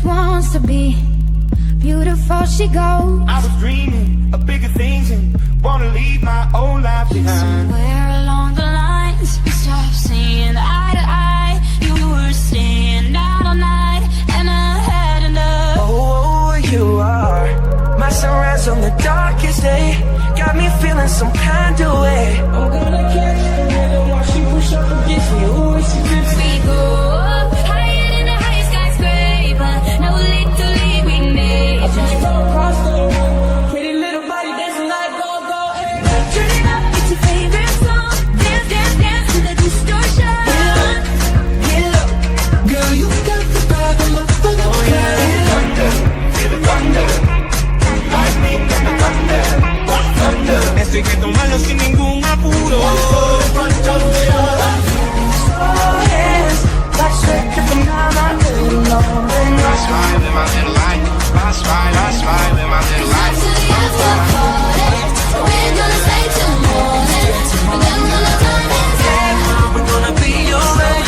wants to be beautiful, she goes. I was dreaming of bigger things and wanna leave my old life behind. Somewhere along the lines, we stopped seeing eye to eye. You were staying out all night, and I had enough. Oh, you are my sunrise on the darkest day. Got me feeling some kind of way. I'm gonna catch you and watch you push up against me. Ooh, it's a good We go up higher than the highest skyscraper. No little we made. I just fell across the room. Pretty little body dancing like go-go. Hey. Turn it up, it's your favorite song. Dance, dance, dance to the distortion. Get up, girl, you got the vibe of my fucking Thunder, feel the thunder. Lightning and the thunder. Thunder. Esto hay que tomarlo sin ningún apuro. hands, like second from now, my little long. That's right with my little light. That's right with my little light. To the after party. We're gonna stay till morning. And then when the time is up, We're gonna be alright.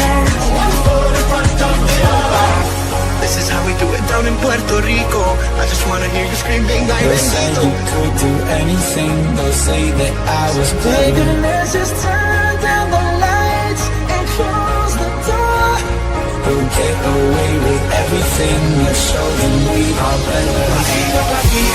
This is how we do it down in Puerto Rico. I just wanna hear you scream, bang, bang, They'll say bang. you could do anything. They'll say that I was Baby, playing. let's just turn down the lights and close the door. We'll get away with everything. Let's show them we are better.